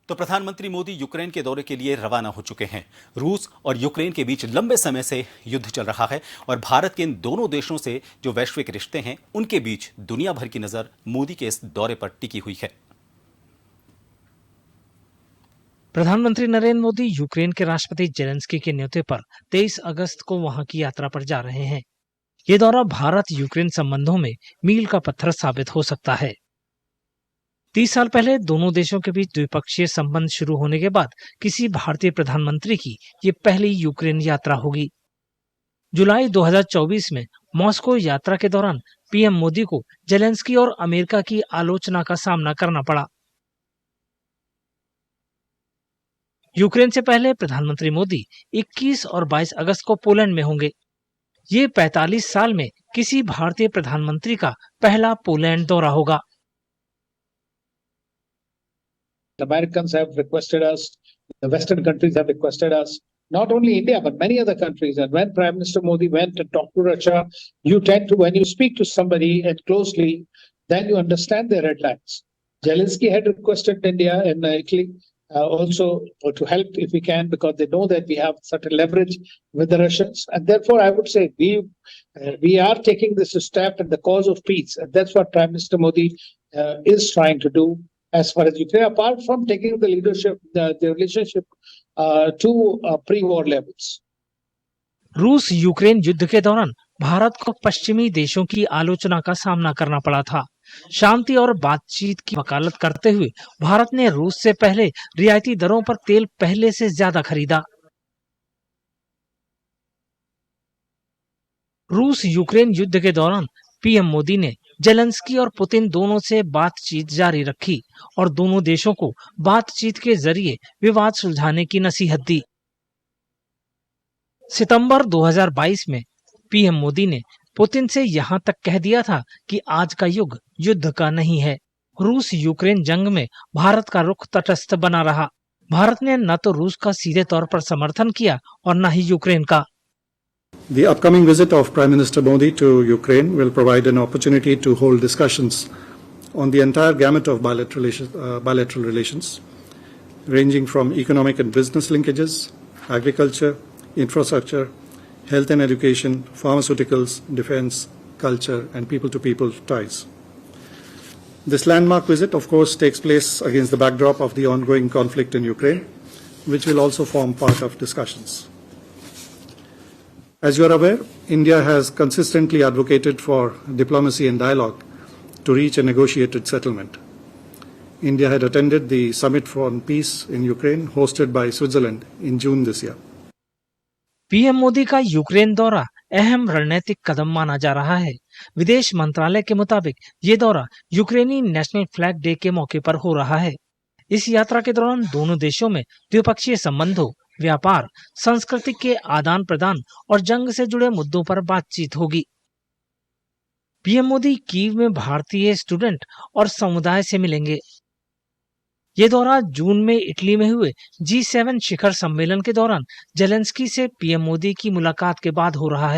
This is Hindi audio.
तो प्रधानमंत्री मोदी यूक्रेन के दौरे के लिए रवाना हो चुके हैं। रूस और यूक्रेन के बीच लंबे समय से युद्ध चल रहा है और भारत के इन दोनों देशों से जो वैश्विक रिश्ते हैं उनके बीच दुनिया भर की नजर मोदी के इस दौरे पर टिकी हुई है। प्रधानमंत्री नरेंद्र मोदी यूक्रेन के राष्ट्रपति जेलेंस्की के न्योते पर 23 अगस्त को वहां की यात्रा पर जा रहे हैं। ये दौरा भारत यूक्रेन संबंधों में मील का पत्थर साबित हो सकता है। 30 साल पहले दोनों देशों के बीच द्विपक्षीय संबंध शुरू होने के बाद किसी भारतीय प्रधानमंत्री की ये पहली यूक्रेन यात्रा होगी। जुलाई 2024 में मॉस्को यात्रा के दौरान पीएम मोदी को जेलेंस्की और अमेरिका की आलोचना का सामना करना पड़ा। यूक्रेन से पहले प्रधानमंत्री मोदी 21 और 22 अगस्त को पोलैंड में होंगे। ये 45 साल में किसी भारतीय प्रधानमंत्री का पहला पोलैंड दौरा होगा। The Americans have requested us, the Western countries have requested us, not only India, but many other countries. And when Prime Minister Modi went and talked to Russia, you tend to, when you speak to somebody and closely, then you understand their red lines. Zelensky had requested India and Italy also to help if we can, because they know that we have certain leverage with the Russians. And therefore, I would say we are taking this step in the cause of peace. And that's what Prime Minister Modi is trying to do. As far as Ukraine, apart from taking the leadership, the relationship to pre-war levels. रूस यूक्रेन युद्ध के दौरान भारत को पश्चिमी देशों की आलोचना का सामना करना पड़ा था। शांति और बातचीत की वकालत करते हुए भारत ने रूस से पहले रियायती दरों पर तेल पहले से ज्यादा खरीदा। रूस यूक्रेन युद्ध के दौरान पीएम मोदी ने जेलेंस्की और पुतिन दोनों से बातचीत जारी रखी और दोनों देशों को बातचीत के जरिए विवाद सुलझाने की नसीहत दी। सितंबर 2022 में पीएम मोदी ने पुतिन से यहां तक कह दिया था कि आज का युग युद्ध का नहीं है। रूस यूक्रेन जंग में भारत का रुख तटस्थ बना रहा। भारत ने न तो रूस का सीधे तौर पर समर्थन किया और न ही यूक्रेन का। The upcoming visit of Prime Minister Modi to Ukraine will provide an opportunity to hold discussions on the entire gamut of bilateral relations, ranging from economic and business linkages, agriculture, infrastructure, health and education, pharmaceuticals, defense, culture, and people-to-people ties. This landmark visit, of course, takes place against the backdrop of the ongoing conflict in Ukraine, which will also form part of discussions. As you are aware, India has consistently advocated for diplomacy and dialogue to reach a negotiated settlement. India had attended the Summit on Peace in Ukraine, hosted by Switzerland in June this year. PM Modi का यूक्रेन दौरा अहम रणनीतिक कदम माना जा रहा है। विदेश मंत्रालय के मुताबिक ये दौरा यूक्रेनी नेशनल फ्लैग डे के मौके पर हो रहा है। इस यात्रा के दौरान दोनों देशों में द्विपक्षीय संबंधों, व्यापार, संस्कृति के आदान प्रदान और जंग से जुड़े मुद्दों पर बातचीत होगी। पीएम मोदी कीव में भारतीय स्टूडेंट और समुदाय से मिलेंगे। ये दौरा जून में इटली में हुए G7 शिखर सम्मेलन के दौरान जेलेंस्की से पीएम मोदी की मुलाकात के बाद हो रहा है।